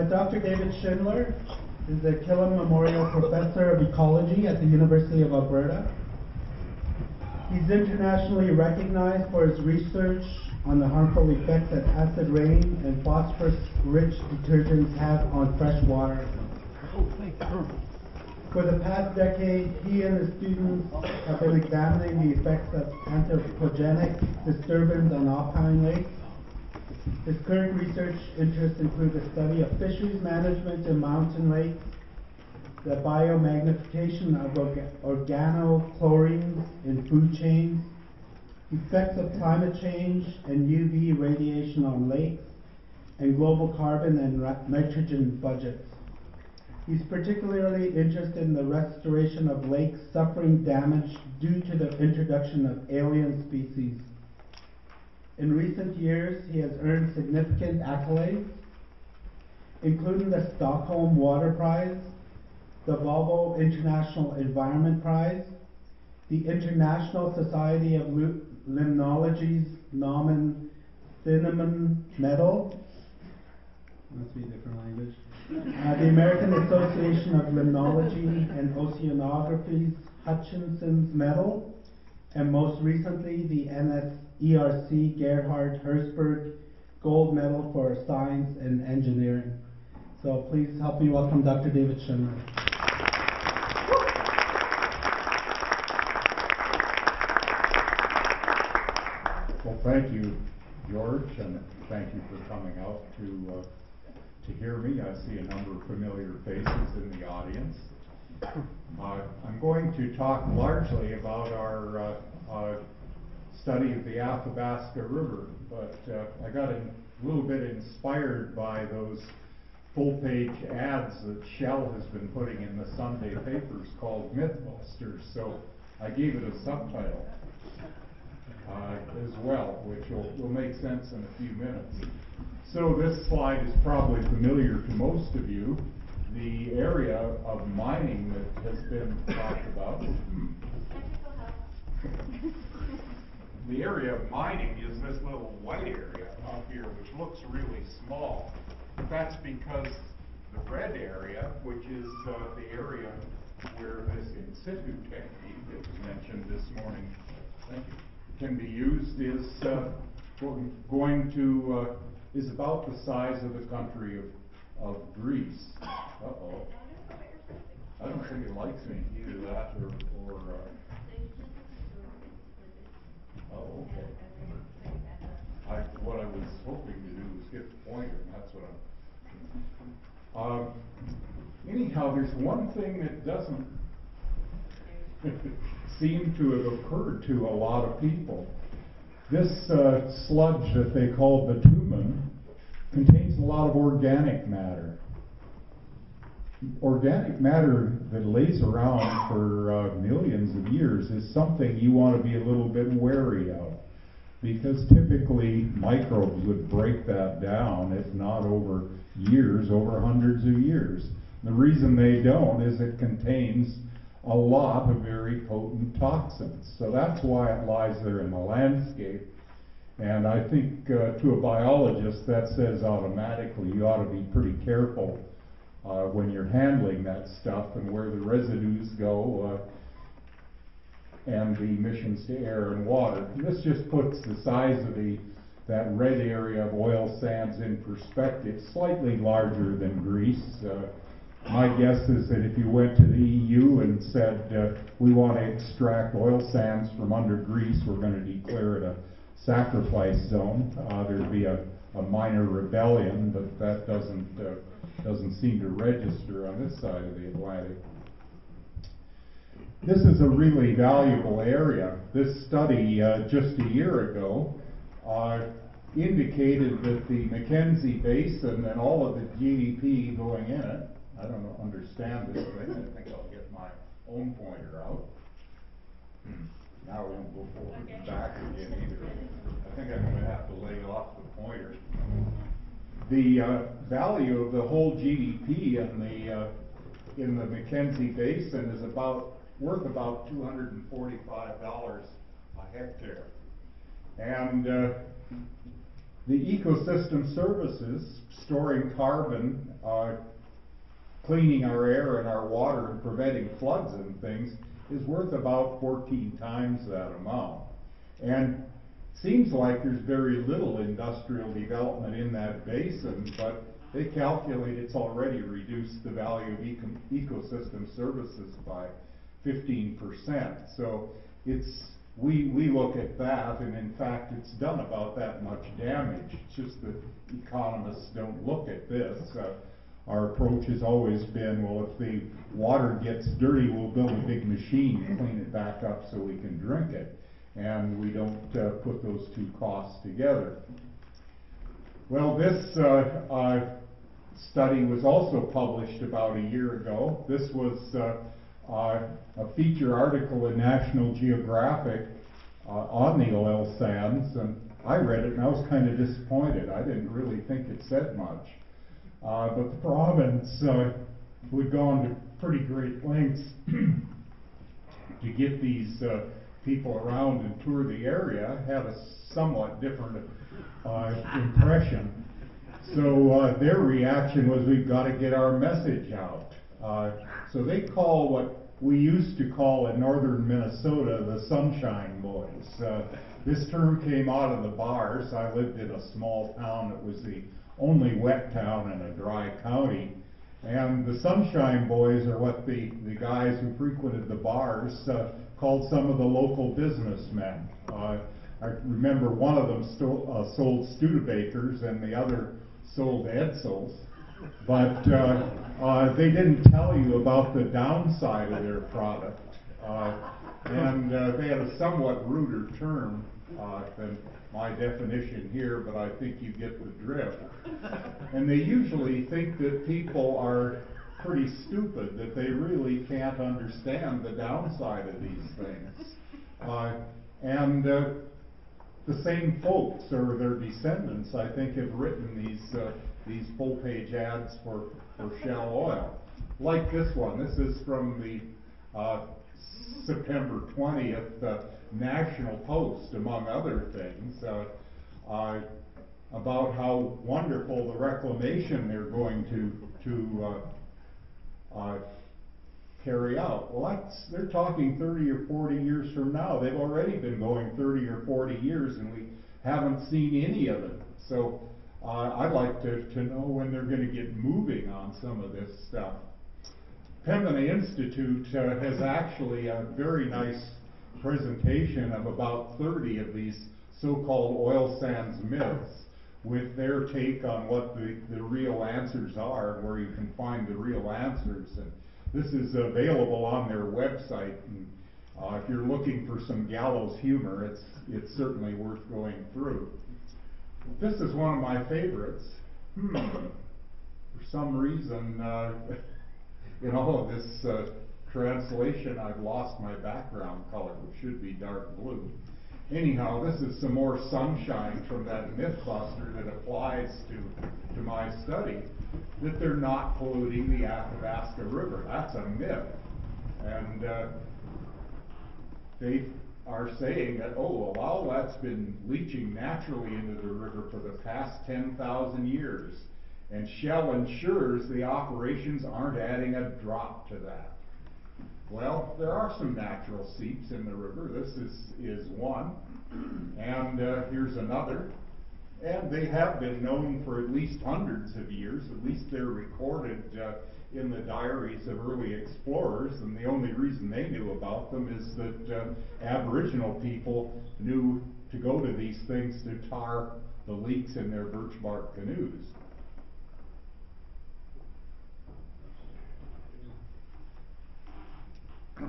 Dr. David Schindler is the Killam Memorial Professor of Ecology at the University of Alberta. He's internationally recognized for his research on the harmful effects that acid rain and phosphorus-rich detergents have on fresh water. For the past decade, he and his students have been examining the effects of anthropogenic disturbance on alpine lakes. His current research interests include the study of fisheries management in mountain lakes, the biomagnification of organochlorines in food chains, effects of climate change and UV radiation on lakes, and global carbon and nitrogen budgets. He's particularly interested in the restoration of lakes suffering damage due to the introduction of alien species. In recent years, he has earned significant accolades, including the Stockholm Water Prize, the Volvo International Environment Prize, the International Society of Limnology's Nauman Cinnamon Medal, must be a different language, the American Association of Limnology and Oceanography's Hutchinson's Medal, and most recently the NSERC Gerhard Herzberg Gold Medal for Science and Engineering. So please help me welcome Dr. David Schindler. Well, thank you, George, and thank you for coming out to hear me. I see a number of familiar faces in the audience. I'm going to talk largely about our study of the Athabasca River, but I got a little bit inspired by those full-page ads that Shell has been putting in the Sunday papers called Mythbusters, so I gave it a subtitle as well, which will make sense in a few minutes. So this slide is probably familiar to most of you. The area of mining that has been talked about. The area of mining is this little white area up here, which looks really small. But that's because the red area, which is the area where this in situ technique that was mentioned this morning, can be used, is is about the size of the country of Greece. Uh-oh. I don't think it likes me, either that or oh, okay. What I was hoping to do was get the pointer, and that's what anyhow, there's one thing that doesn't seem to have occurred to a lot of people. This sludge that they call bitumen contains a lot of organic matter. Organic matter that lays around for millions of years is something you want to be a little bit wary of, because typically microbes would break that down, if not over years, over hundreds of years. The reason they don't is it contains a lot of very potent toxins. So that's why it lies there in the landscape. And I think to a biologist that says automatically you ought to be pretty careful when you're handling that stuff and where the residues go and the emissions to air and water. This just puts the size of that red area of oil sands in perspective, slightly larger than Greece. My guess is that if you went to the EU and said, we want to extract oil sands from under Greece, we're going to declare it a sacrifice zone, there'd be a minor rebellion, but that doesn't seem to register on this side of the Atlantic. This is a really valuable area. This study just a year ago indicated that the Mackenzie Basin and all of the GDP going in it, I don't understand this thing. I think I'll get my own pointer out. Now it won't go forward and back again either. I think I'm going to have to lay off the pointer. The value of the whole GDP in the Mackenzie Basin is worth about $245 a hectare. And The ecosystem services, storing carbon, cleaning our air and our water and preventing floods and things, is worth about 14 times that amount. And seems like there's very little industrial development in that basin, but they calculate it's already reduced the value of ecosystem services by 15%. So we look at that, and in fact it's done about that much damage. It's just that economists don't look at this. Our approach has always been, well, if the water gets dirty, we'll build a big machine to clean it back up so we can drink it. And we don't put those two costs together. Well, this study was also published about a year ago. This was a feature article in National Geographic on the oil sands, and I read it and I was kind of disappointed. I didn't really think it said much. But the province would go on to pretty great lengths to get these people around and tour the area, had a somewhat different impression. So their reaction was, we've got to get our message out. So they call what we used to call in northern Minnesota the Sunshine Boys. This term came out of the bars. I lived in a small town that was the only wet town in a dry county. And the Sunshine Boys are what the guys who frequented the bars called some of the local businessmen. I remember one of them sold Studebakers and the other sold Edsels. But they didn't tell you about the downside of their product. And they had a somewhat ruder term than my definition here, but I think you get the drift. And they usually think that people are pretty stupid, that they really can't understand the downside of these things. And the same folks, or their descendants, I think, have written these full-page ads for Shell Oil. Like this one. This is from the September 20th National Post, among other things, about how wonderful the reclamation they're going to carry out. Well, they're talking 30 or 40 years from now. They've already been going 30 or 40 years, and we haven't seen any of it. So I'd like to know when they're going to get moving on some of this stuff. Pembina Institute has actually a very nice presentation of about 30 of these so-called oil sands myths, with their take on what the real answers are and where you can find the real answers. And this is available on their website. And if you're looking for some gallows humor, it's certainly worth going through. This is one of my favorites. For some reason, in all of this translation, I've lost my background color, which should be dark blue. Anyhow, this is some more sunshine from that Mythbuster that applies to my study, that they're not polluting the Athabasca River. That's a myth. And they are saying that, oh, well, all that's been leaching naturally into the river for the past 10,000 years. And Shell ensures the operations aren't adding a drop to that. Well, there are some natural seeps in the river. This is one. And here's another. And they have been known for at least hundreds of years. At least they're recorded in the diaries of early explorers. And the only reason they knew about them is that Aboriginal people knew to go to these things to tar the leaks in their birch bark canoes.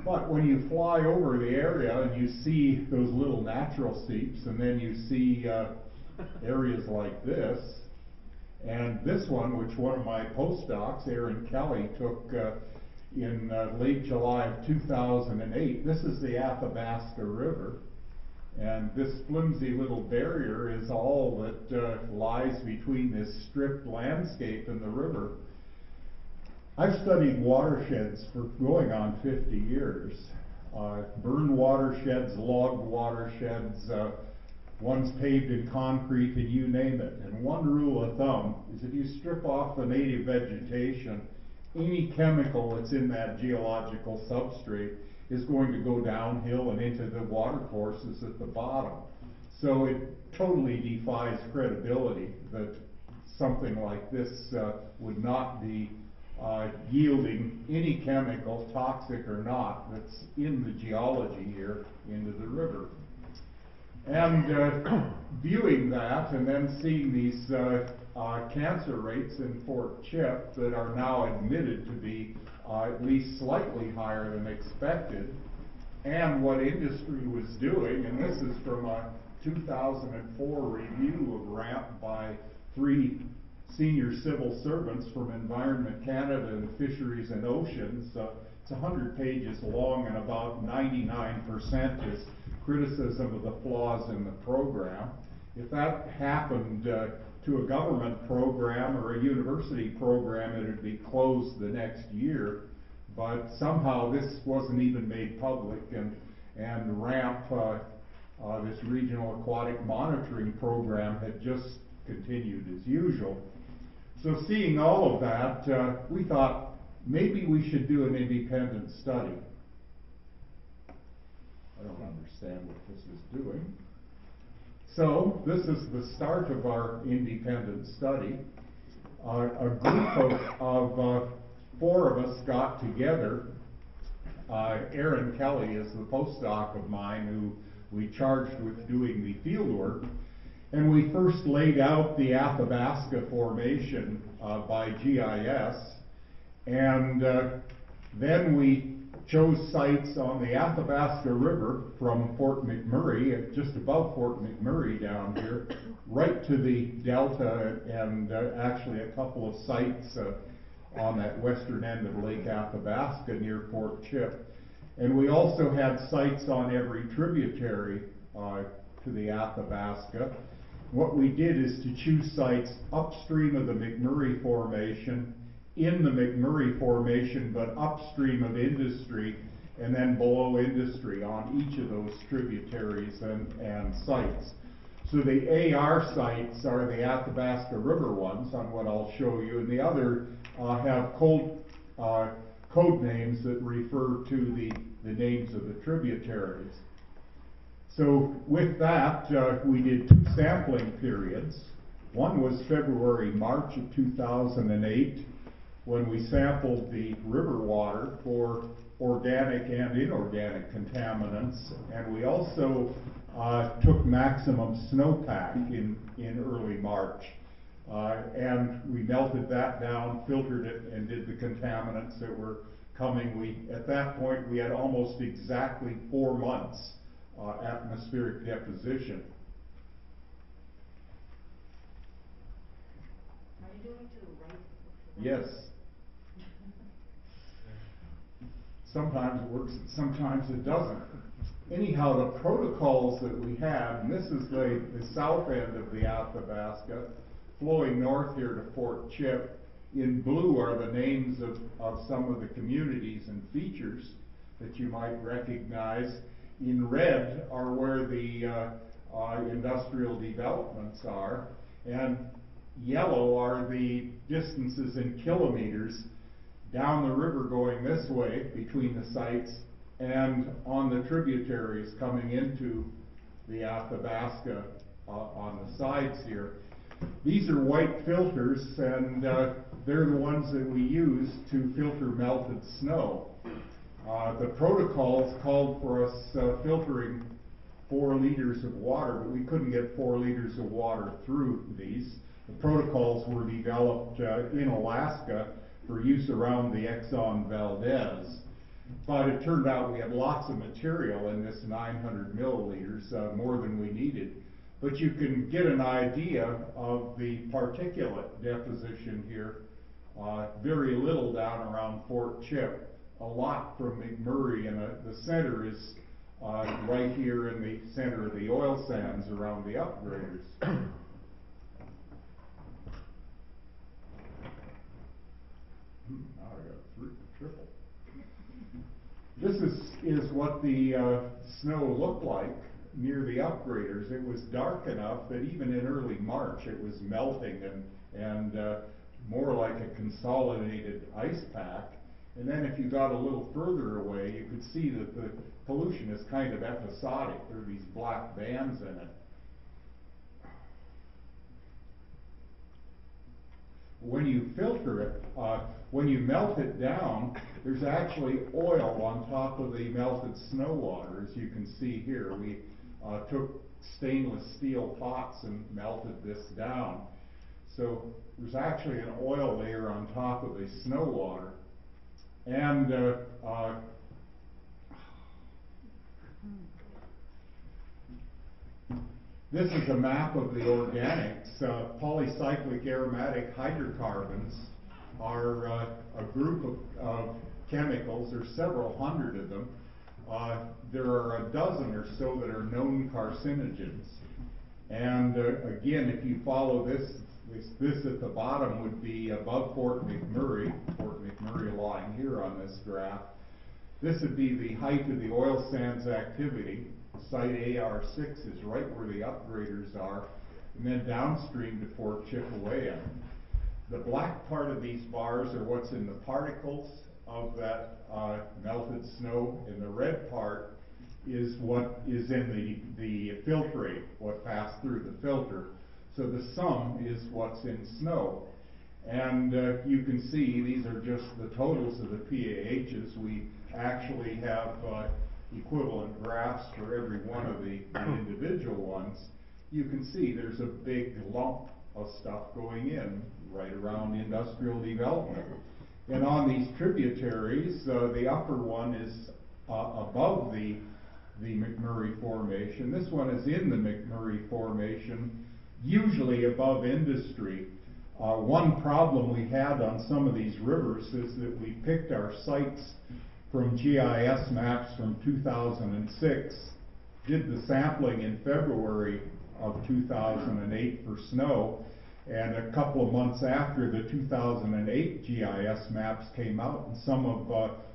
But when you fly over the area and you see those little natural seeps, and then you see areas like this, and this one, which one of my postdocs, Aaron Kelly, took in late July of 2008, this is the Athabasca River, and this flimsy little barrier is all that lies between this stripped landscape and the river. I've studied watersheds for going on 50 years. Burned watersheds, logged watersheds, one's paved in concrete, and you name it. And one rule of thumb is if you strip off the native vegetation, any chemical that's in that geological substrate is going to go downhill and into the water courses at the bottom. So it totally defies credibility that something like this would not be yielding any chemical, toxic or not, that's in the geology here into the river. And viewing that and then seeing these cancer rates in Fort Chip that are now admitted to be at least slightly higher than expected, and what industry was doing, and this is from a 2004 review of RAMP by 3 senior civil servants from Environment Canada and Fisheries and Oceans. It's 100 pages long, and about 99% is criticism of the flaws in the program. If that happened to a government program or a university program, it would be closed the next year. But somehow this wasn't even made public, and RAMP, this Regional Aquatic Monitoring Program, had just continued as usual. So seeing all of that, we thought maybe we should do an independent study. I don't understand what this is doing. So this is the start of our independent study. A group of 4 of us got together. Aaron Kelly is the postdoc of mine who we charged with doing the field work. And we first laid out the Athabasca Formation by GIS, and then we chose sites on the Athabasca River from Fort McMurray, just above Fort McMurray down here, right to the delta, and actually a couple of sites on that western end of Lake Athabasca near Fort Chip. And we also had sites on every tributary to the Athabasca. What we did is to choose sites upstream of the McMurray Formation, in the McMurray Formation, but upstream of industry, and then below industry on each of those tributaries and sites. So the AR sites are the Athabasca River ones, on what I'll show you, and the other have code names that refer to the names of the tributaries. So with that, we did 2 sampling periods. One was February-March of 2008, when we sampled the river water for organic and inorganic contaminants, and we also took maximum snowpack in early March. And we melted that down, filtered it, and did the contaminants that were coming. At that point, we had almost exactly 4 months atmospheric deposition. Are you doing it to the right? Yes. Sometimes it works, sometimes it doesn't. Anyhow, the protocols that we had, and this is the south end of the Athabasca, flowing north here to Fort Chip. In blue are the names of some of the communities and features that you might recognize. In red are where the industrial developments are, and yellow are the distances in kilometers down the river going this way between the sites and on the tributaries coming into the Athabasca on the sides here. These are white filters, and they're the ones that we use to filter melted snow. The protocols called for us filtering 4 liters of water, but we couldn't get 4 liters of water through these. The protocols were developed in Alaska for use around the Exxon Valdez. But it turned out we had lots of material in this 900 milliliters, more than we needed. But you can get an idea of the particulate deposition here. Very little down around Fort Chip, a lot from McMurray, and the center is right here in the center of the oil sands around the upgraders. Now I got triple. This is what the snow looked like near the upgraders, it was dark enough that even in early March it was melting and more like a consolidated ice pack. And then if you got a little further away, you could see that the pollution is kind of episodic. There are these black bands in it. When you filter it, when you melt it down, there's actually oil on top of the melted snow water, as you can see here. We took stainless steel pots and melted this down. So there's actually an oil layer on top of the snow water. And this is a map of the organics. Polycyclic aromatic hydrocarbons are a group of chemicals. There's several hundred of them. There are a dozen or so that are known carcinogens. And again, if you follow this at the bottom would be above Fort McMurray lying here on this graph. This would be the height of the oil sands activity. Site AR6 is right where the upgraders are, and then downstream to Fort Chippewa. The black part of these bars are what's in the particles of that melted snow, and the red part is what is in the filtrate, what passed through the filter. So the sum is what's in snow. And you can see these are just the totals of the PAHs. We actually have equivalent graphs for every one of the individual ones. You can see there's a big lump of stuff going in right around industrial development. And on these tributaries, the upper one is above the McMurray Formation. This one is in the McMurray Formation, usually above industry. One problem we had on some of these rivers is that we picked our sites from GIS maps from 2006, did the sampling in February of 2008 for snow, and a couple of months after the 2008 GIS maps came out, and some of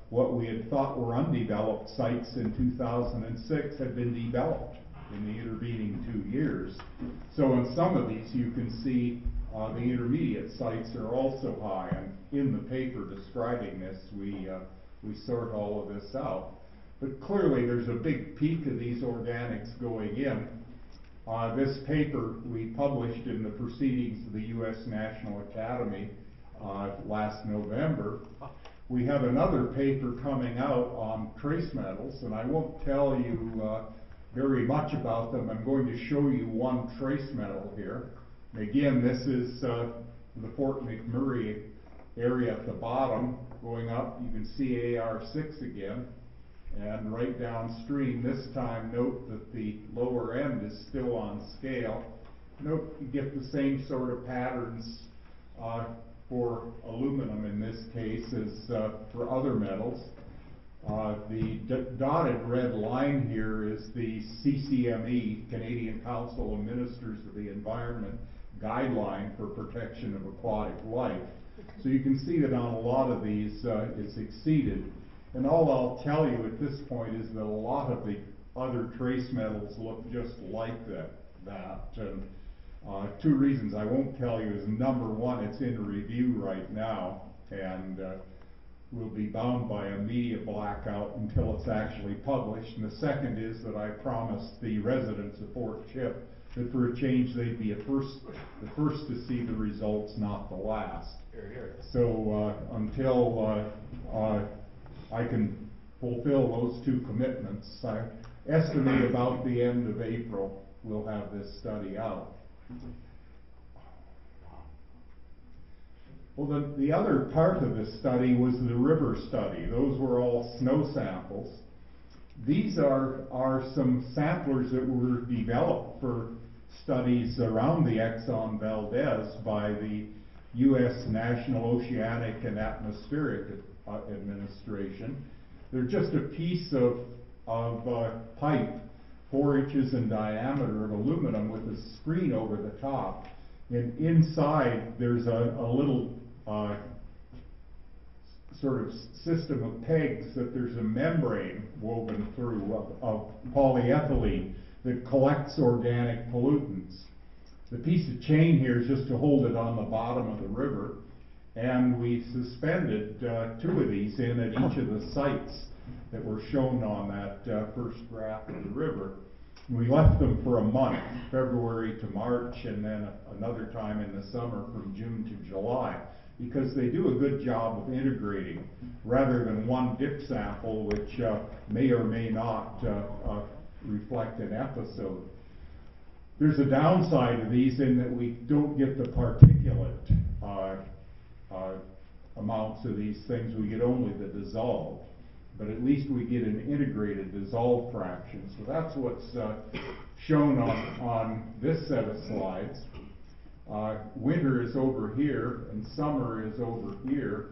what we had thought were undeveloped sites in 2006 had been developed in the intervening 2 years. So in some of these you can see the intermediate sites are also high, and in the paper describing this we sort all of this out. But clearly there's a big peak of these organics going in. This paper we published in the Proceedings of the U.S. National Academy last November. We have another paper coming out on trace metals, and I won't tell you very much about them. I'm going to show you one trace metal here. Again, this is the Fort McMurray area at the bottom. Going up, you can see AR6 again. And right downstream, this time, note that the lower end is still on scale. Note you get the same sort of patterns for aluminum in this case as for other metals. The dotted red line here is the CCME, Canadian Council of Ministers of the Environment, guideline for protection of aquatic life. So you can see that on a lot of these it's exceeded. And all I'll tell you at this point is that a lot of the other trace metals look just like that. And two reasons I won't tell you is, number one, it's in review right now, and will be bound by a media blackout until it's actually published. And the second is that I promised the residents of Fort Chip that for a change they'd be the first to see the results, not the last. Here, here. So until I can fulfill those two commitments, I estimate about the end of April we'll have this study out. Well, the other part of the study was the river study. Those were all snow samples. These are some samplers that were developed for studies around the Exxon Valdez by the U.S. National Oceanic and Atmospheric Administration. They're just a piece of pipe 4 inches in diameter of aluminum with a screen over the top, and inside there's a little sort of system of pegs that there's a membrane woven through of polyethylene that collects organic pollutants. The piece of chain here is just to hold it on the bottom of the river, and we suspended 2 of these in at each of the sites that were shown on that first graph of the river. We left them for a month, February to March, and then another time in the summer from June to July, because they do a good job of integrating, rather than one dip sample which may or may not reflect an episode. There's a downside to these in that we don't get the particulate amounts of these things, we get only the dissolved. But at least we get an integrated dissolved fraction. So that's what's shown on this set of slides. Winter is over here and summer is over here.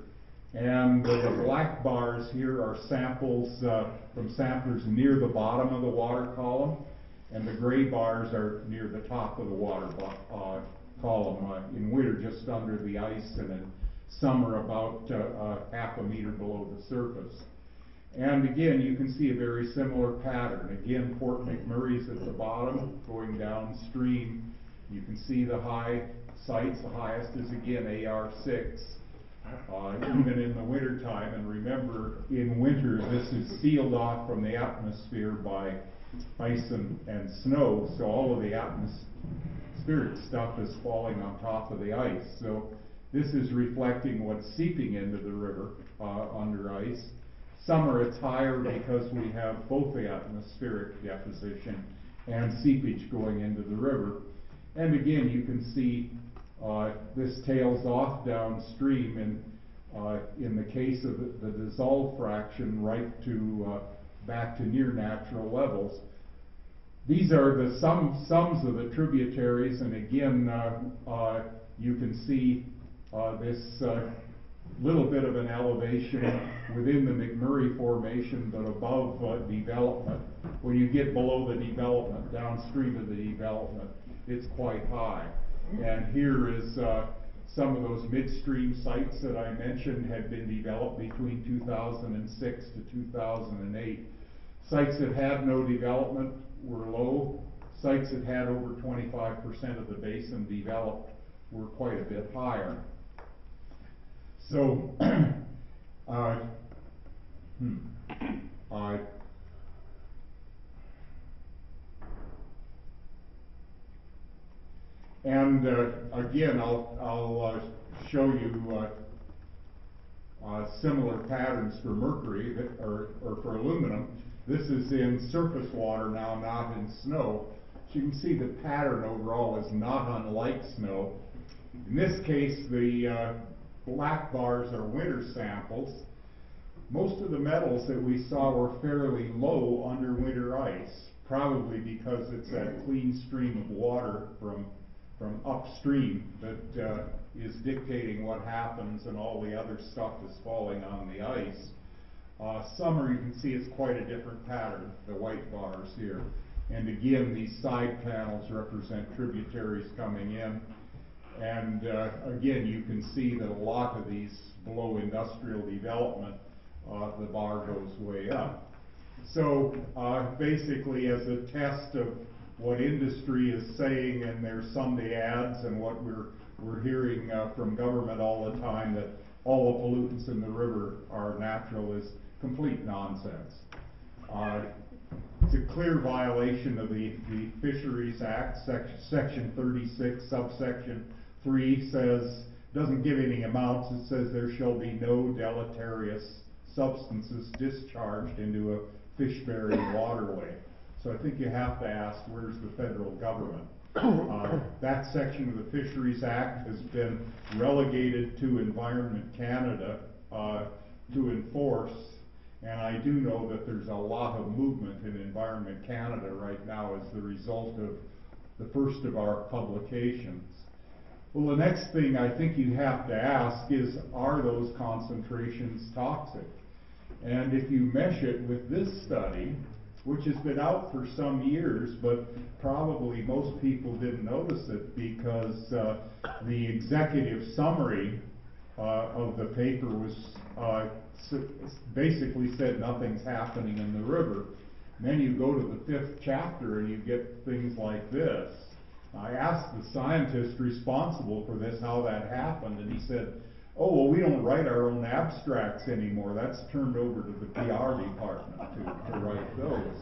And the black bars here are samples from samplers near the bottom of the water column, and the gray bars are near the top of the water column. In winter just under the ice, and in summer about half a meter below the surface. And again, you can see a very similar pattern. Again, Fort McMurray's at the bottom, going downstream. You can see the high sites. The highest is again AR6, even in the winter time. And remember, in winter, this is sealed off from the atmosphere by ice and snow, so all of the atmospheric stuff is falling on top of the ice. So this is reflecting what's seeping into the river under ice. Summer it's higher because we have both the atmospheric deposition and seepage going into the river. And again, you can see this tails off downstream, and in the case of the dissolved fraction, right to back to near natural levels. These are the sums of the tributaries, and again, you can see this little bit of an elevation within the McMurray Formation, but above development. When you get below the development, downstream of the development, it's quite high. And here is some of those midstream sites that I mentioned had been developed between 2006 to 2008. Sites that had no development were low. Sites that had over 25% of the basin developed were quite a bit higher. So, and again, I'll show you similar patterns for mercury or for aluminum. This is in surface water now, not in snow. So you can see the pattern overall is not unlike snow. In this case, the black bars are winter samples. Most of the metals that we saw were fairly low under winter ice, probably because it's that clean stream of water from upstream that is dictating what happens, and all the other stuff is falling on the ice. Summer, you can see it's quite a different pattern, the white bars here. And again, these side panels represent tributaries coming in. And again, you can see that a lot of these below industrial development, the bar goes way up. So basically, as a test of what industry is saying in their Sunday ads and what we're hearing from government all the time, that all the pollutants in the river are natural, is complete nonsense. It's a clear violation of the Fisheries Act. Section 36, subsection 3 doesn't give any amounts. It says there shall be no deleterious substances discharged into a fish-bearing waterway. So I think you have to ask, where's the federal government? That section of the Fisheries Act has been relegated to Environment Canada to enforce, and I do know that there's a lot of movement in Environment Canada right now as the result of the first of our publications. Well, the next thing I think you have to ask is, are those concentrations toxic? And if you mesh it with this study, which has been out for some years, but probably most people didn't notice it because the executive summary of the paper was basically said nothing's happening in the river. And then you go to the 5th chapter and you get things like this. I asked the scientist responsible for this how that happened, and he said, oh, well, we don't write our own abstracts anymore. That's turned over to the PR department to write those.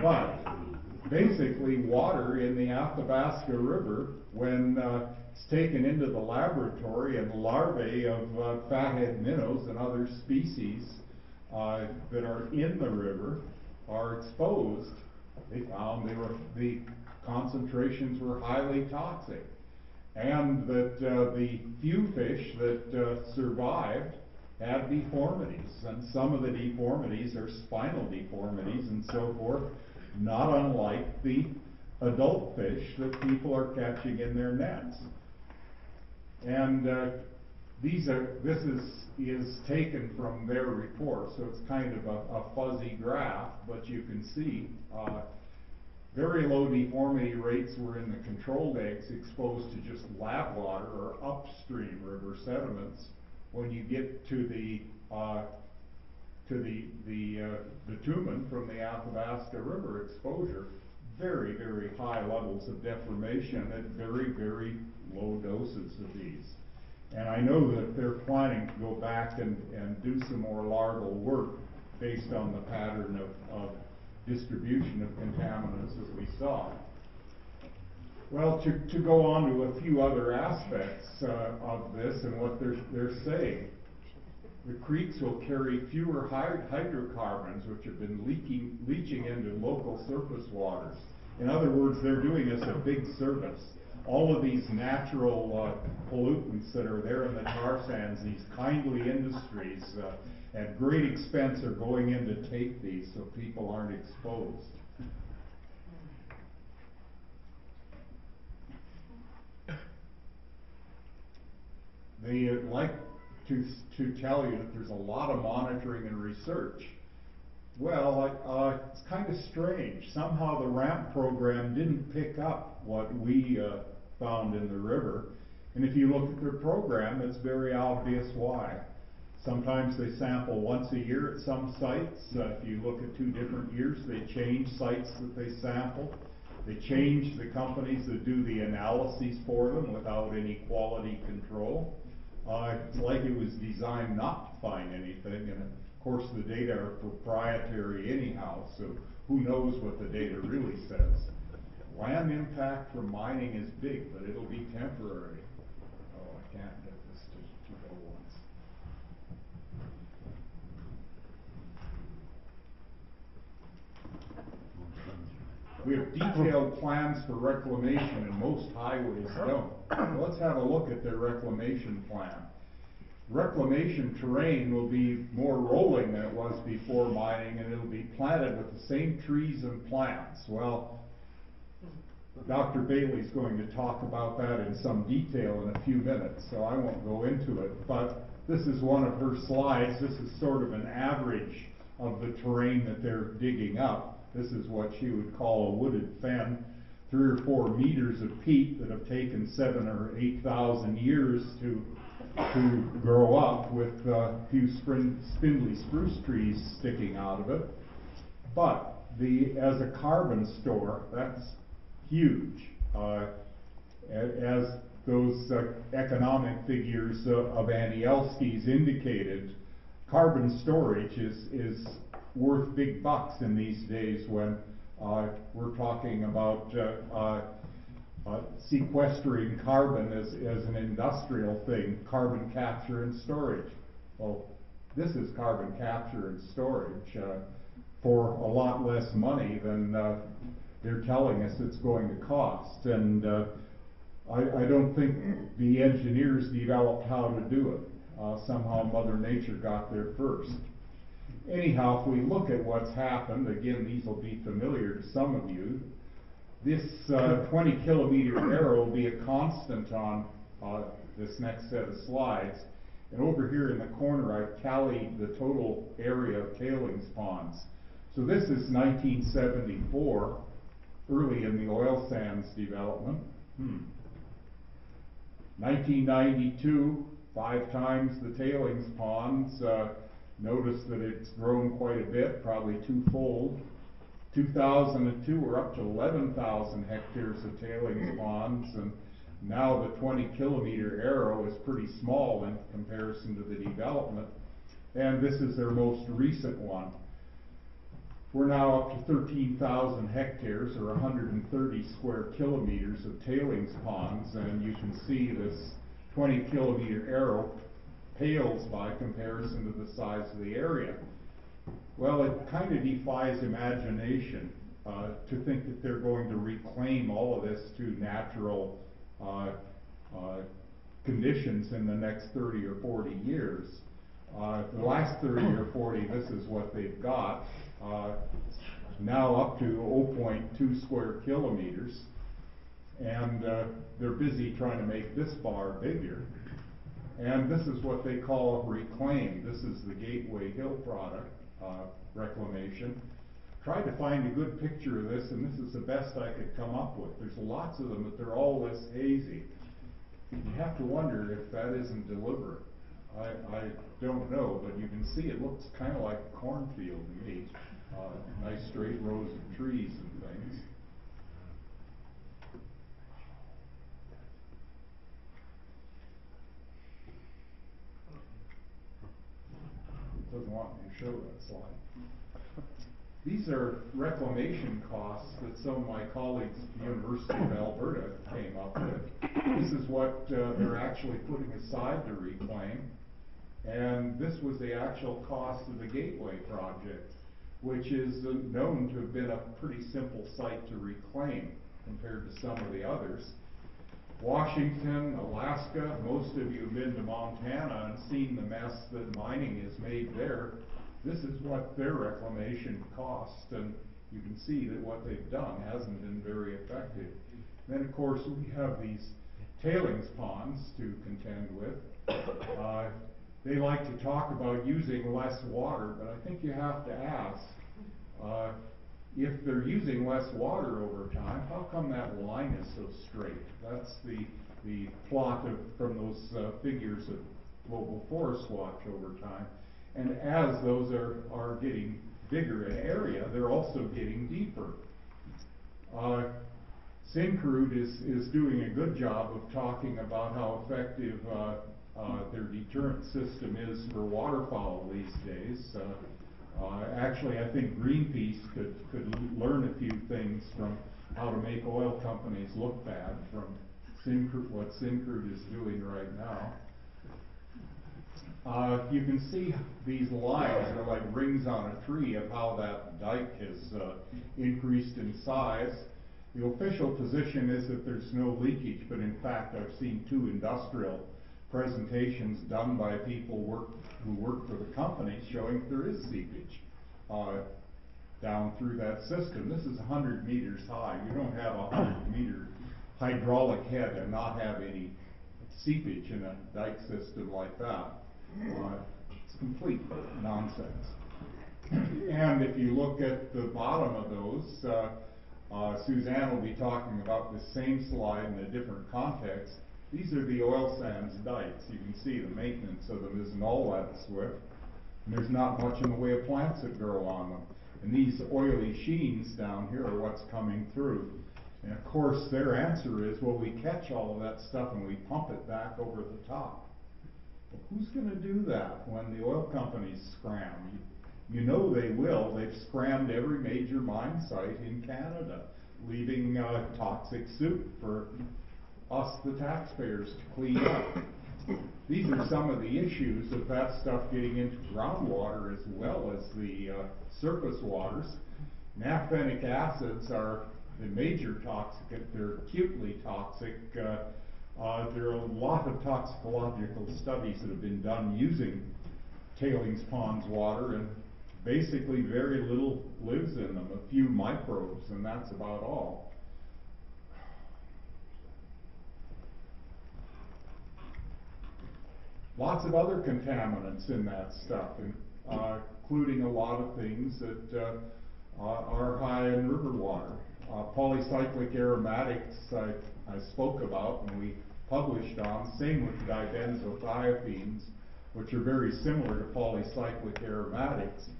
But basically, water in the Athabasca River, when it's taken into the laboratory and larvae of fathead minnows and other species that are in the river are exposed, they found the concentrations were highly toxic. And that the few fish that survived had deformities, and some of the deformities are spinal deformities and so forth, not unlike the adult fish that people are catching in their nets. And this is taken from their report, so it's kind of a fuzzy graph, but you can see very low deformity rates were in the controlled eggs exposed to just lab water or upstream river sediments. When you get to the bitumen from the Athabasca River exposure, very, very high levels of deformation at very, very low doses of these. And I know that they're planning to go back and do some more larval work based on the pattern of distribution of contaminants that we saw. Well, to go on to a few other aspects of this and what they're saying, the creeks will carry fewer hydrocarbons which have been leaching into local surface waters. In other words, they're doing us a big service. All of these natural pollutants that are there in the tar sands, these kindly industries at great expense are going in to take these so people aren't exposed. They like to tell you that there's a lot of monitoring and research. Well, it's kind of strange. Somehow the RAMP program didn't pick up what we found in the river. And if you look at their program, it's very obvious why. Sometimes they sample once a year at some sites. If you look at 2 different years, they change sites that they sample. They change the companies that do the analyses for them without any quality control. It's like it was designed not to find anything, and of course the data are proprietary anyhow, so who knows what the data really says. Land impact from mining is big, but it'll be temporary. Oh, I can't get this to go once. We have detailed plans for reclamation, and most highways don't. So let's have a look at their reclamation plan. Reclamation terrain will be more rolling than it was before mining, and it'll be planted with the same trees and plants. Well, Dr. Bailey's going to talk about that in some detail in a few minutes, so I won't go into it. But this is one of her slides. This is sort of an average of the terrain that they're digging up. This is what she would call a wooded fen, 3 or 4 meters of peat that have taken 7,000 or 8,000 years to grow up with a few spindly spruce trees sticking out of it. But as a carbon store, that's huge. As those economic figures of Anielski's indicated, carbon storage is worth big bucks in these days when we're talking about sequestering carbon as an industrial thing, carbon capture and storage. Well, this is carbon capture and storage for a lot less money than they're telling us it's going to cost. And I don't think the engineers developed how to do it. Somehow Mother Nature got there first. Anyhow, if we look at what's happened, again, these will be familiar to some of you. This 20 kilometer arrow will be a constant on this next set of slides. And over here in the corner, I've tallied the total area of tailings ponds. So this is 1974, early in the oil sands development. 1992, 5 times the tailings ponds. Notice that it's grown quite a bit, probably 2-fold. 2002, we're up to 11,000 hectares of tailings ponds, and now the 20-kilometer arrow is pretty small in comparison to the development. And this is their most recent one. We're now up to 13,000 hectares, or 130 square kilometers of tailings ponds, and you can see this 20-kilometer arrow pales by comparison to the size of the area. Well, it kind of defies imagination to think that they're going to reclaim all of this to natural conditions in the next 30 or 40 years. The last 30 or 40, this is what they've got. Now up to 0.2 square kilometers, and they're busy trying to make this bar bigger. And this is what they call reclaim. This is the Gateway Hill product, reclamation. Tried to find a good picture of this, and this is the best I could come up with. There's lots of them, but they're all this hazy. You have to wonder if that isn't deliberate. I don't know, but you can see it looks kind of like a cornfield to me. Nice straight rows of trees and things. It doesn't want me to show that slide. These are reclamation costs that some of my colleagues at the University of Alberta came up with. This is what they're actually putting aside to reclaim. And this was the actual cost of the Gateway project, which is known to have been a pretty simple site to reclaim compared to some of the others. Washington, Alaska, most of you have been to Montana and seen the mess that mining has made there. This is what their reclamation cost, and you can see that what they've done hasn't been very effective. Then of course we have these tailings ponds to contend with. They like to talk about using less water, but I think you have to ask, if they're using less water over time, how come that line is so straight? That's the plot from those figures of Global Forest Watch over time. And as those are getting bigger in area, they're also getting deeper. Syncrude is doing a good job of talking about how effective their deterrent system is for waterfowl these days. Actually, I think Greenpeace could learn a few things from how to make oil companies look bad from Syncrude, what Syncrude is doing right now. You can see these lines are like rings on a tree of how that dike has increased in size. The official position is that there's no leakage, but in fact I've seen 2 industrial presentations done by people who work for the company showing there is seepage down through that system. This is 100 meters high. You don't have a 100-meter hydraulic head and not have any seepage in a dike system like that. It's complete nonsense. And if you look at the bottom of those, Suzanne will be talking about the same slide in a different context. These are the oil sands dikes. You can see the maintenance of them isn't all that swift. And there's not much in the way of plants that grow on them. And these oily sheens down here are what's coming through. And of course their answer is, well, we catch all of that stuff and we pump it back over the top. Well, who's going to do that when the oil companies scram? You know they will. They've scrammed every major mine site in Canada, leaving toxic soup for us, the taxpayers, to clean up. These are some of the issues of that stuff getting into groundwater as well as the surface waters. Naphthenic acids are the major toxic. They're acutely toxic. There are a lot of toxicological studies that have been done using tailings ponds water, and basically very little lives in them, a few microbes, and that's about all. Lots of other contaminants in that stuff, including a lot of things that are high in river water. Polycyclic aromatics I spoke about and we published on, same with dibenzothiophenes, which are very similar to polycyclic aromatics.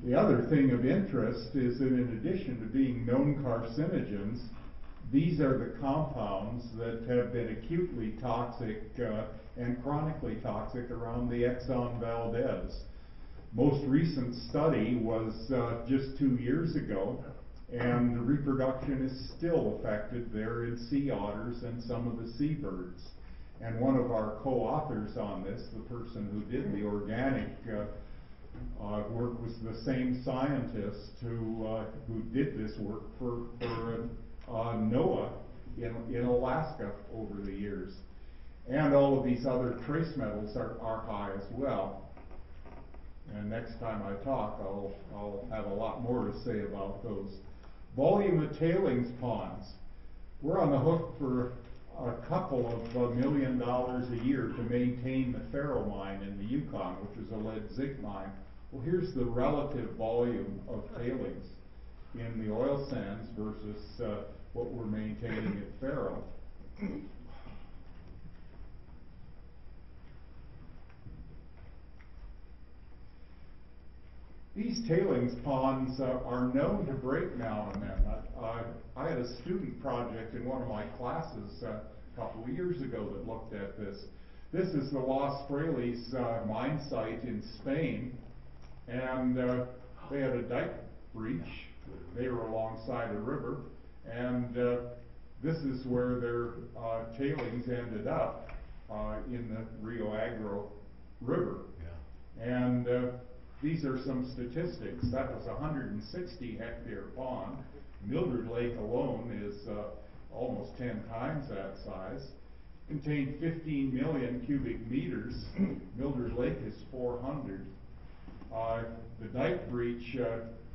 The other thing of interest is that in addition to being known carcinogens, these are the compounds that have been acutely toxic and chronically toxic around the Exxon Valdez. Most recent study was just 2 years ago, and reproduction is still affected there in sea otters and some of the seabirds. And one of our co-authors on this, the person who did the organic work, was the same scientist who did this work for NOAA in Alaska over the years. And all of these other trace metals are high as well. And next time I talk, I'll have a lot more to say about those. Volume of tailings ponds. We're on the hook for a couple of $1 million a year to maintain the Faro mine in the Yukon, which is a lead zinc mine. Well, here's the relative volume of tailings in the oil sands versus what we're maintaining at Faro. These tailings ponds are known to break now and then. I had a student project in one of my classes a couple of years ago that looked at this. This is the Los Frailes mine site in Spain, and they had a dike breach. They were alongside a river, and this is where their tailings ended up in the Rio Agro River. Yeah. And these are some statistics. That was a 160 hectare pond. Mildred Lake alone is almost 10 times that size. Contained 15 million cubic meters. Mildred Lake is 400. The dike breach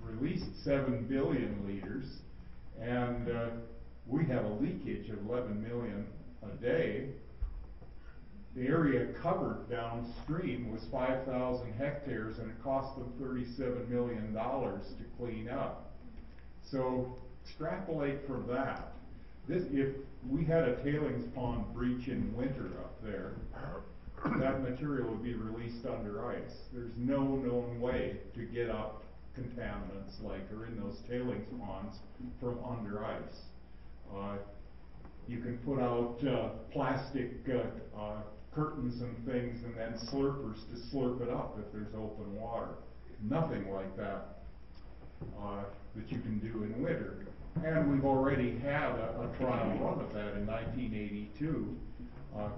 released 7 billion liters, and we have a leakage of 11 million a day. The area covered downstream was 5,000 hectares, and it cost them $37 million to clean up. So extrapolate from that. If we had a tailings pond breach in winter up there, that material would be released under ice. There's no known way to get up contaminants like are in those tailings ponds from under ice. You can put out plastic curtains and things and then slurpers to slurp it up if there's open water. Nothing like that that you can do in winter. And we've already had a trial run of that in 1982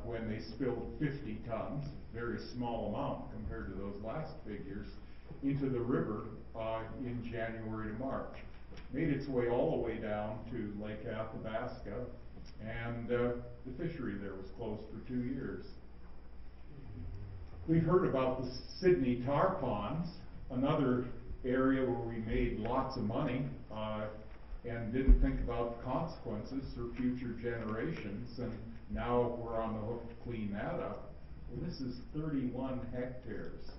when they spilled 50 tons, very small amount compared to those last figures, into the river in January to March. Made its way all the way down to Lake Athabasca, and the fishery there was closed for 2 years. We've heard about the Sydney tar ponds, another area where we made lots of money and didn't think about the consequences for future generations, and now we're on the hook to clean that up. Well, this is 31 hectares.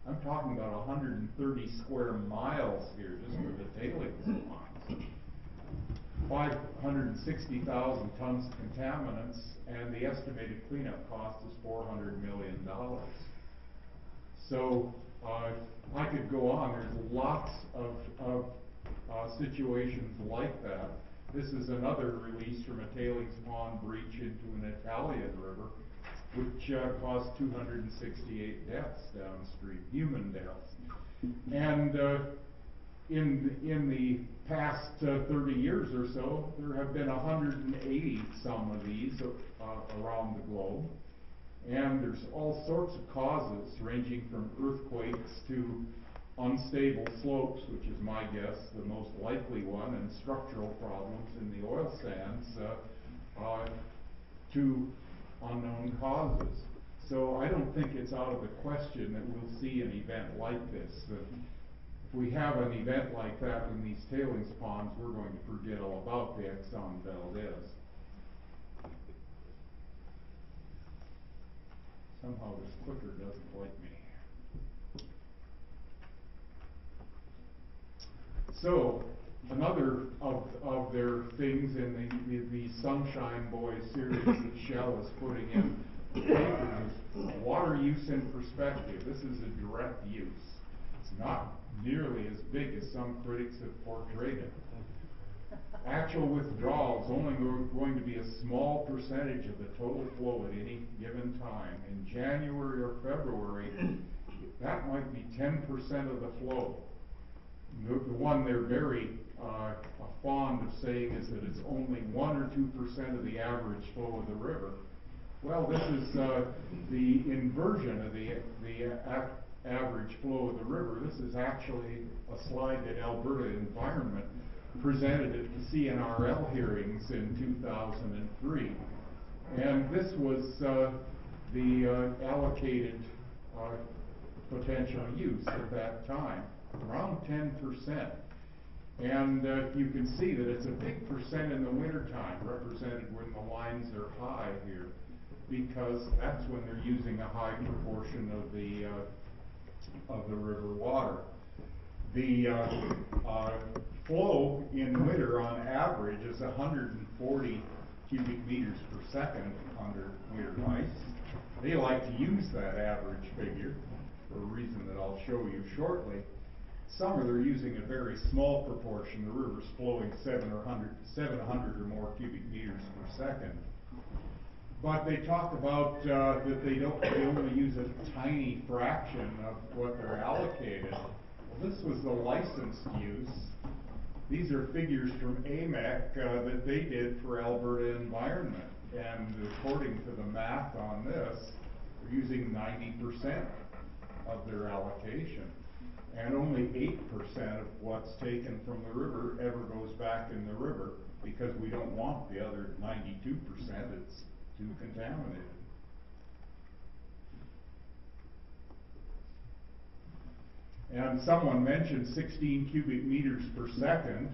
I'm talking about 130 square miles here just for the tailings ponds. 560,000 tons of contaminants, and the estimated cleanup cost is $400 million. So I could go on. There's lots of situations like that. This is another release from a tailings pond breach into an Italian river, which caused 268 deaths downstream, human deaths. And in the past 30 years or so, there have been 180 some of these around the globe. And there's all sorts of causes, ranging from earthquakes to unstable slopes, which is my guess the most likely one, and structural problems in the oil sands, to unknown causes. So I don't think it's out of the question that we'll see an event like this. If we have an event like that in these tailings ponds, we're going to forget all about the Exxon Valdez. Somehow this clicker doesn't like me. So, another of their things in the Sunshine Boys series that Shell is putting in papers is water use in perspective. This is a direct use. It's not nearly as big as some critics have portrayed it. Actual withdrawal is only going to be a small percentage of the total flow at any given time. In January or February, that might be 10% of the flow. The one they're very fond of saying is that it's only 1 or 2% of the average flow of the river. Well, this is the inversion of the average flow of the river. This is actually a slide that Alberta Environment presented at the CNRL hearings in 2003. And this was the allocated potential use at that time, around 10%. And you can see that it's a big percent in the wintertime, represented when the lines are high here, because that's when they're using a high proportion of the river water. The flow in winter on average is 140 cubic meters per second under winter ice. They like to use that average figure for a reason that I'll show you shortly. Summer they're using a very small proportion. The river's flowing 700 or more cubic meters per second. But they talk about that they only use a tiny fraction of what they're allocated. Well, this was the licensed use. These are figures from AMAC that they did for Alberta Environment. And according to the math on this, they're using 90% of their allocation. And only 8% of what's taken from the river ever goes back in the river, because we don't want the other 92%. It's too contaminated. And someone mentioned 16 cubic meters per second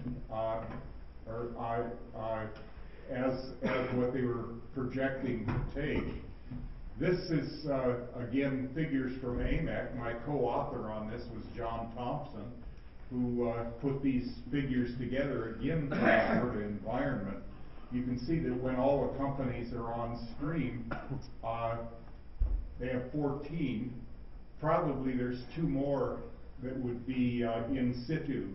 as what they were projecting to take. This is, again, figures from AMAC. My co-author on this was John Thompson, who put these figures together, again, for Alberta Environment. You can see that when all the companies are on stream, they have 14. Probably there's 2 more that would be in situ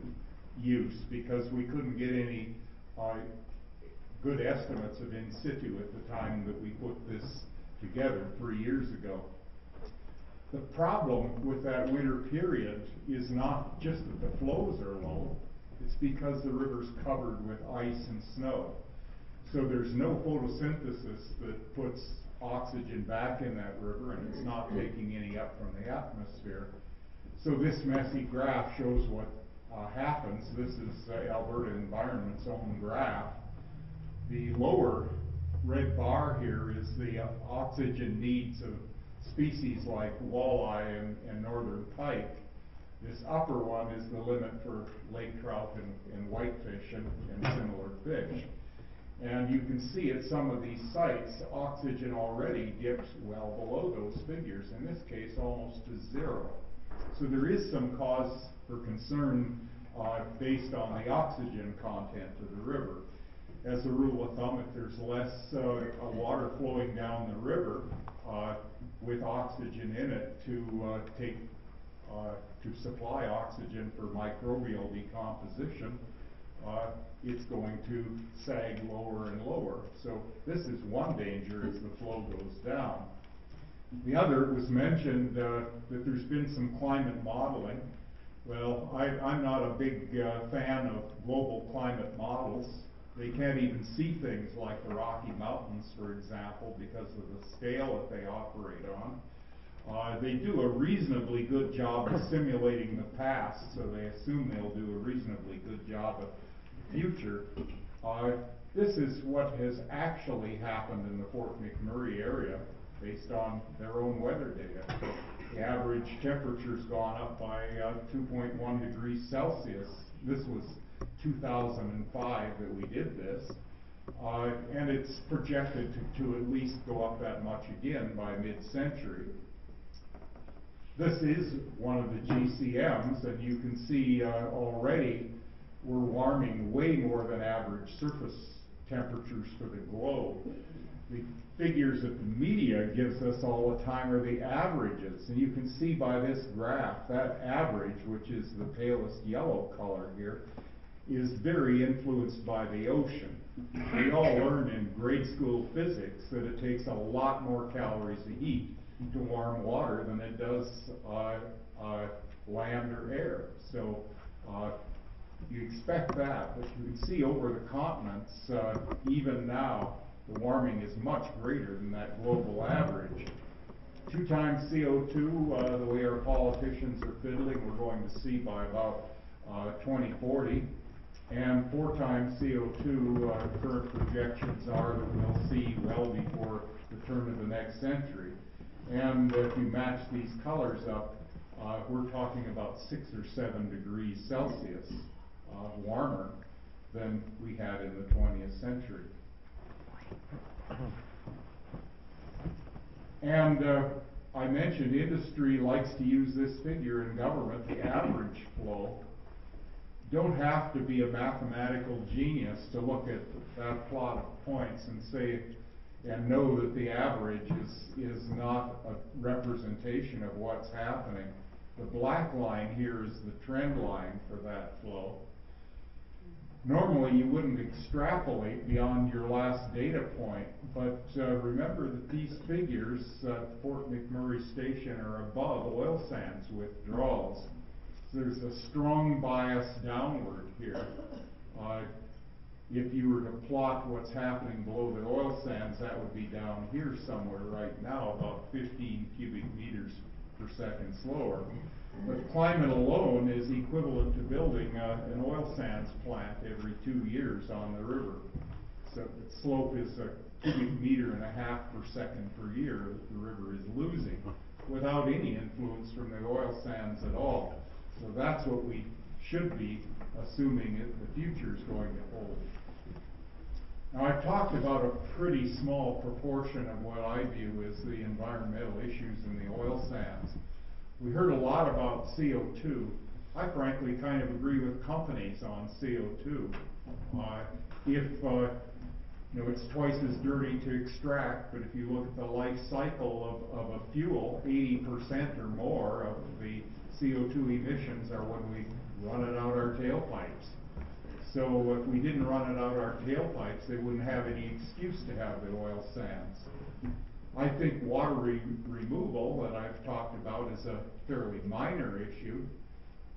use, because we couldn't get any good estimates of in situ at the time that we put this together 3 years ago. The problem with that winter period is not just that the flows are low, it's because the river's covered with ice and snow. So there's no photosynthesis that puts oxygen back in that river, and it's not taking any up from the atmosphere. So this messy graph shows what happens. This is Alberta Environment's own graph. The lower red bar here is the oxygen needs of species like walleye and northern pike. This upper one is the limit for lake trout and whitefish and similar fish. And you can see at some of these sites, oxygen already dips well below those figures, in this case almost to 0. So there is some cause for concern based on the oxygen content of the river. As a rule of thumb, if there's less water flowing down the river with oxygen in it to supply oxygen for microbial decomposition, it's going to sag lower and lower. So this is one danger as the flow goes down. The other, it was mentioned that there's been some climate modeling. Well, I'm not a big fan of global climate models. They can't even see things like the Rocky Mountains, for example, because of the scale that they operate on. They do a reasonably good job of simulating the past, so they assume they'll do a reasonably good job of the future. This is what has actually happened in the Fort McMurray area based on their own weather data. The average temperature's gone up by 2.1 degrees Celsius. This was 2005 that we did this, and it's projected to at least go up that much again by mid-century. This is one of the GCMs, and you can see already we're warming way more than average surface temperatures for the globe. The figures that the media gives us all the time are the averages, and you can see by this graph that average, which is the palest yellow color here, is very influenced by the ocean. We all learned in grade school physics that it takes a lot more calories of heat to warm water than it does land or air. So you expect that, but you can see over the continents, even now, the warming is much greater than that global average. 2 times CO2, the way our politicians are fiddling, we're going to see by about 2040. And 4 times CO2, current projections are that we'll see well before the turn of the next century. And if you match these colors up, we're talking about 6 or 7 degrees Celsius warmer than we had in the 20th century. And I mentioned industry likes to use this figure in government, the average flow. Don't have to be a mathematical genius to look at that plot of points and say, and know that the average is not a representation of what's happening. The black line here is the trend line for that flow. Normally you wouldn't extrapolate beyond your last data point, but remember that these figures at Fort McMurray Station are above oil sands withdrawals. So there's a strong bias downward here. If you were to plot what's happening below the oil sands, that would be down here somewhere right now, about 15 cubic meters per second slower. But climate alone is equivalent to building an oil sands plant every 2 years on the river. So the slope is a cubic meter and a half per second per year that the river is losing without any influence from the oil sands at all. So that's what we should be assuming that the future is going to hold. Now, I've talked about a pretty small proportion of what I view as the environmental issues in the oil sands. We heard a lot about CO2. I frankly kind of agree with companies on CO2. It's twice as dirty to extract, but if you look at the life cycle of a fuel, 80% or more of the CO2 emissions are when we run it out our tailpipes. So if we didn't run it out our tailpipes, they wouldn't have any excuse to have the oil sands. I think water removal that I've talked about is a fairly minor issue.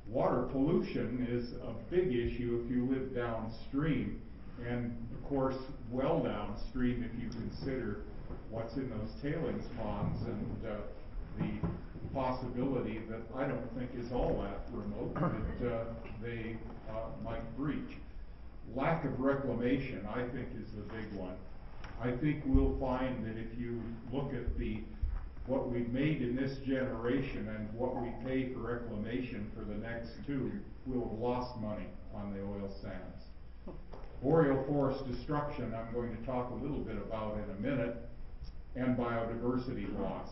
Water pollution is a big issue if you live downstream, and of course well downstream if you consider what's in those tailings ponds and the possibility that I don't think is all that remote that they might breach. Lack of reclamation, I think, is the big one. I think we'll find that if you look at what we've made in this generation and what we pay for reclamation for the next 2, we'll have lost money on the oil sands. Boreal forest destruction, I'm going to talk a little bit about in a minute, and biodiversity loss.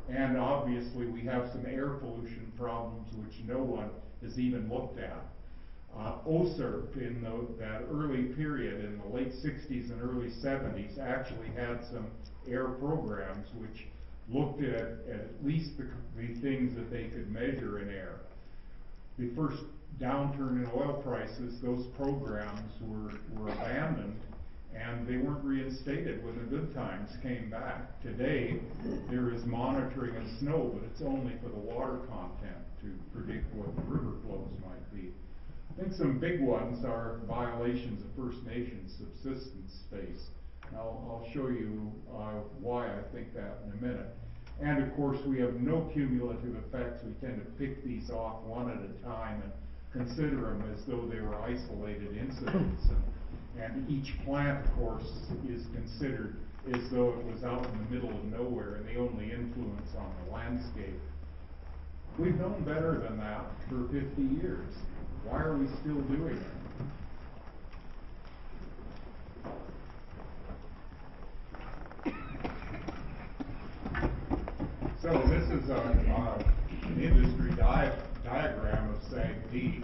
And obviously we have some air pollution problems which no one has even looked at. OSERP in that early period in the late 60s and early 70s actually had some air programs which looked at least the things that they could measure in air. The first downturn in oil prices, those programs were abandoned and they weren't reinstated when the good times came back. Today there is monitoring of snow, but it's only for the water content to predict what the river flows might be. I think some big ones are violations of First Nations subsistence space. I'll show you why I think that in a minute. And of course we have no cumulative effects. We tend to pick these off one at a time and consider them as though they were isolated incidents. And each plant, of course, is considered as though it was out in the middle of nowhere and the only influence on the landscape. We've known better than that for 50 years. Why are we still doing it? So this is an industry diagram of SAGD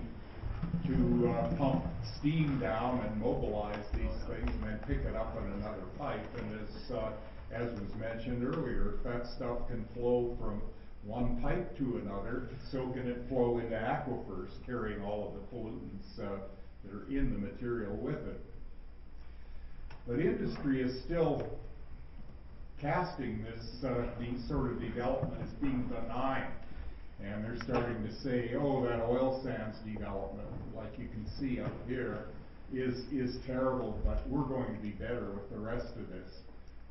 to pump steam down and mobilize these things and then pick it up in another pipe. And as was mentioned earlier, if that stuff can flow from one pipe to another, so can it flow into aquifers, carrying all of the pollutants that are in the material with it. But industry is still casting this sort of development as being benign. And they're starting to say, oh, that oil sands development, like you can see up here, is terrible, but we're going to be better with the rest of this.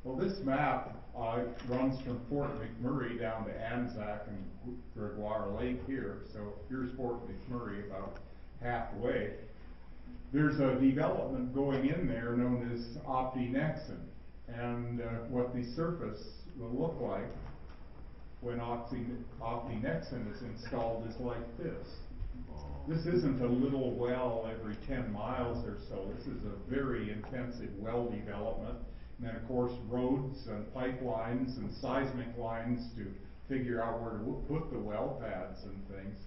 Well, this map runs from Fort McMurray down to Anzac and Gregoire Lake here. So here's Fort McMurray about halfway. There's a development going in there known as Optinexin. And what the surface will look like when Optinexin is installed is like this. This isn't a little well every 10 miles or so. This is a very intensive well development. And then, of course, roads and pipelines and seismic lines to figure out where to put the well pads and things.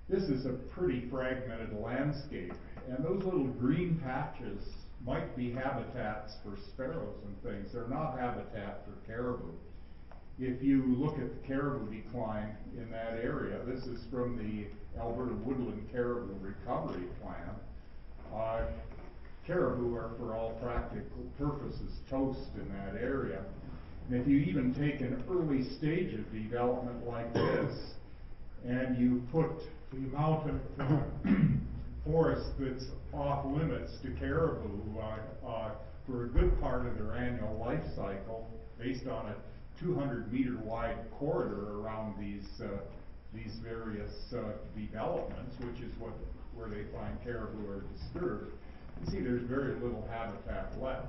This is a pretty fragmented landscape. And those little green patches might be habitats for sparrows and things. They're not habitat for caribou. If you look at the caribou decline in that area, this is from the Alberta Woodland Caribou Recovery Plan. Caribou are, for all practical purposes, toast in that area. And if you even take an early stage of development like this, and you put the amount of forest that's off limits to caribou for a good part of their annual life cycle, based on a 200-meter wide corridor around these various developments, which is where they find caribou are disturbed. You see, there's very little habitat left.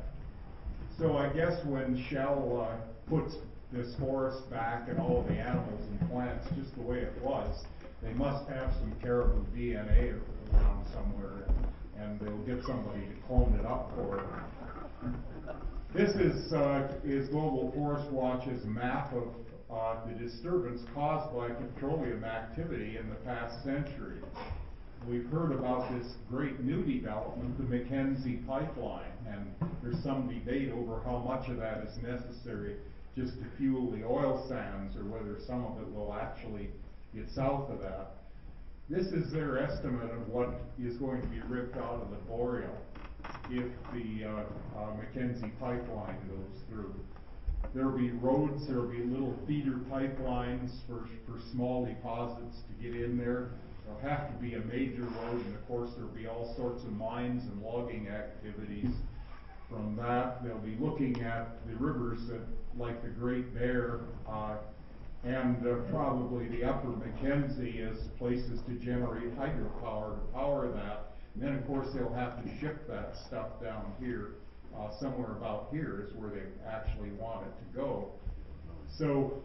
So I guess when Shell puts this forest back and all the animals and plants just the way it was, they must have some caribou DNA around somewhere, and they'll get somebody to clone it up for them. This is Global Forest Watch's map of the disturbance caused by petroleum activity in the past century. We've heard about this great new development, the Mackenzie pipeline, and there's some debate over how much of that is necessary just to fuel the oil sands, or whether some of it will actually get south of that. This is their estimate of what is going to be ripped out of the boreal if the Mackenzie pipeline goes through. There will be roads, there will be little feeder pipelines for small deposits to get in there. There'll have to be a major road, and of course there will be all sorts of mines and logging activities. From that, they'll be looking at the rivers like the Great Bear and probably the upper Mackenzie as places to generate hydropower to power that. And then, of course, they'll have to ship that stuff down here. Somewhere about here is where they actually want it to go. So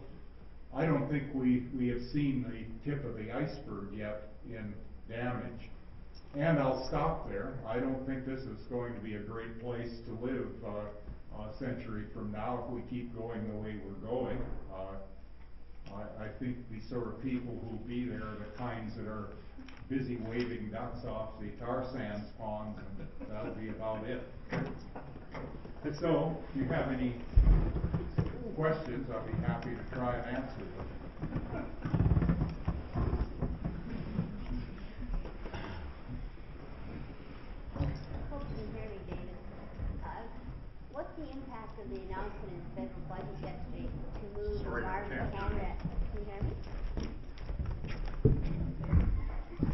I don't think we have seen the tip of the iceberg yet in damage. And I'll stop there. I don't think this is going to be a great place to live a century from now if we keep going the way we're going. I think the sort of people who will be there are the kinds that are busy waving ducks off the tar sands ponds, and that'll be about it. So, if you have any questions, I'll be happy to try and answer them. Hope you can hear me, David. What's the impact of the announcement in the federal budget yesterday to move Environment Canada? Can you hear me?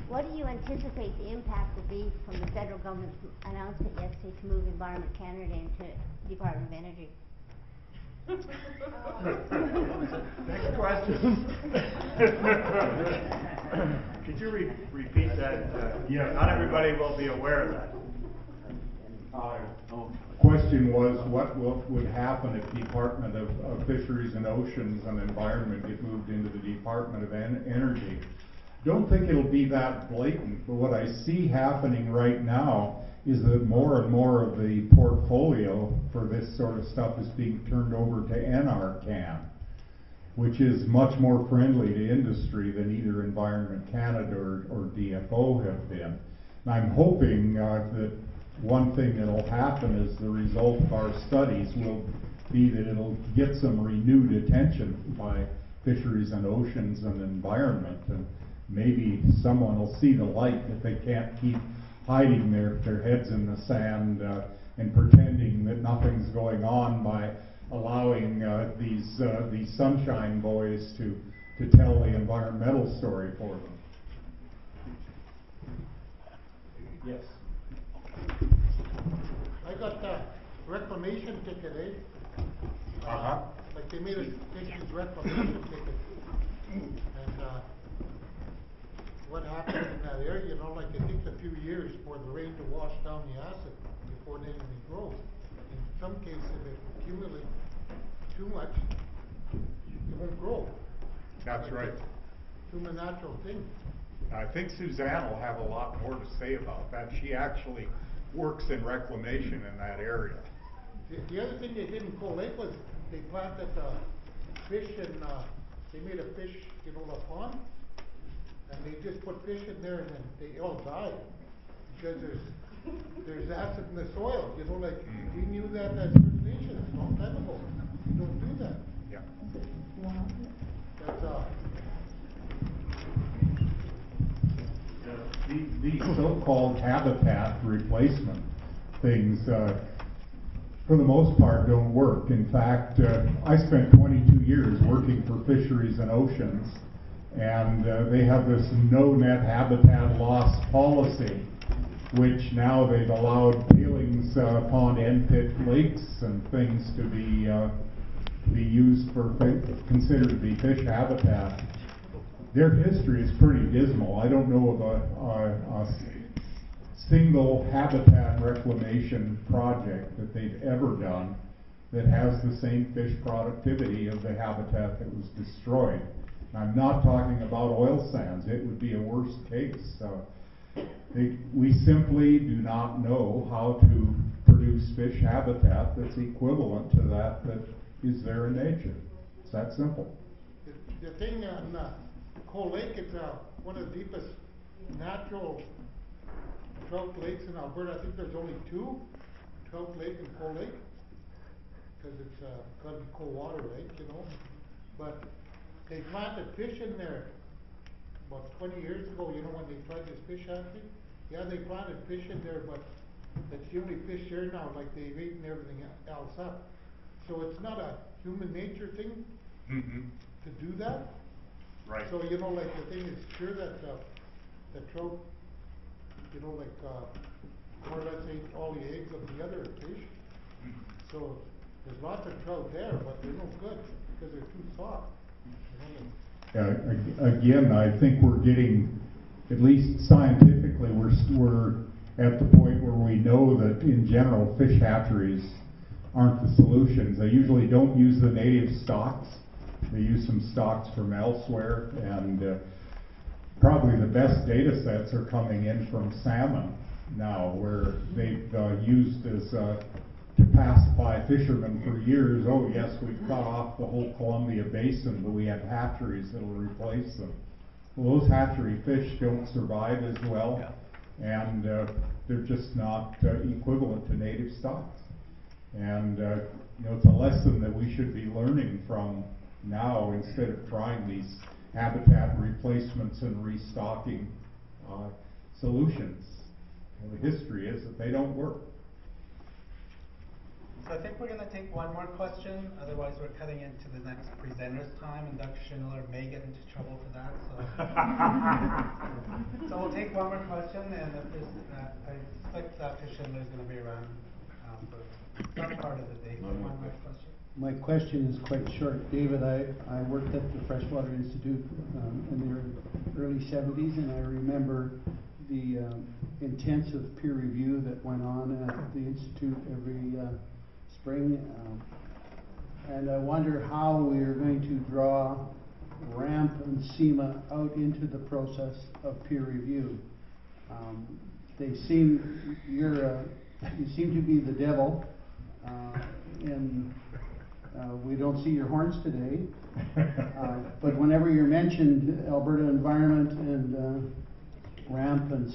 What do you anticipate the impact will be from the federal government's announcement yesterday to move Environment Canada into Department of Energy? Next question. Could you repeat that? Yeah. Not everybody will be aware of that. Question was, what would happen if Department of Fisheries and Oceans and Environment get moved into the Department of Energy? Don't think it'll be that blatant, but what I see happening right now is that more and more of the portfolio for this sort of stuff is being turned over to NRCan, which is much more friendly to industry than either Environment Canada or DFO have been. And I'm hoping that one thing that'll happen is the result of our studies will be that it'll get some renewed attention by fisheries and oceans and environment, and maybe someone will see the light if they can't keep hiding their heads in the sand and pretending that nothing's going on by allowing these sunshine boys to tell the environmental story for them. Yes. I got the reclamation ticket, eh? Like they made us take these reclamation tickets. And what happened in that area, you know, like it takes a few years for the rain to wash down the acid before anything grows. In some cases, if it accumulates too much, it won't grow. That's right. It's a human natural thing. I think Suzanne will have a lot more to say about that. She actually works in reclamation in that area. The other thing they did in Cold Lake was they planted fish and they made a fish, you know, a pond, and they just put fish in there and then they all died because there's acid in the soil. You know, like we knew that as First Nations a long time ago. You don't do that. Yeah. That's These so-called habitat replacement things, for the most part, don't work. In fact, I spent 22 years working for Fisheries and Oceans, and they have this no net habitat loss policy, which now they've allowed tailings pond end pit lakes and things to be used for considered to be fish habitat. Their history is pretty dismal. I don't know of a single habitat reclamation project that they've ever done that has the same fish productivity of the habitat that was destroyed. I'm not talking about oil sands. It would be a worse case. We simply do not know how to produce fish habitat that's equivalent to that is there in nature. It's that simple. the thing on Cold Lake. It's one of the deepest natural trout lakes in Alberta. I think there's only 2, Trout Lake and Cold Lake, because it's got to be cold water, right? You know, but they planted fish in there about 20 years ago. You know, when they tried this fish hatchery, yeah, they planted fish in there, but it's the only fish there now. Like they've eaten everything else up. So it's not a human nature thing to do that. Right. So, you know, like the thing is sure that the trout, you know, like more or less ate all the eggs of the other fish. So there's lots of trout there, but they're no good because they're too soft. You know, Again, I think we're getting, at least scientifically, we're at the point where we know that in general fish hatcheries aren't the solutions. They usually don't use the native stocks. They use some stocks from elsewhere, and probably the best data sets are coming in from salmon now, where they've used as to pacify fishermen for years. Oh yes, we've cut off the whole Columbia Basin, but we have hatcheries that will replace them. Well, those hatchery fish don't survive as well, and they're just not equivalent to native stocks. And you know, it's a lesson that we should be learning from now instead of trying these habitat replacements and restocking solutions. Well, the history is that they don't work. So I think we're going to take one more question, otherwise we're cutting into the next presenter's time, and Dr. Schindler may get into trouble for that. So, so we'll take one more question, and if there's, I suspect Dr. Schindler is going to be around for some part of the day. So one more question. My question is quite short. David, I worked at the Freshwater Institute in the early 70s, and I remember the intensive peer review that went on at the Institute every spring. And I wonder how we are going to draw RAMP and SEMA out into the process of peer review. They seem, you seem to be the devil, and we don't see your horns today, but whenever you're mentioned, Alberta Environment and RAMP and SEMA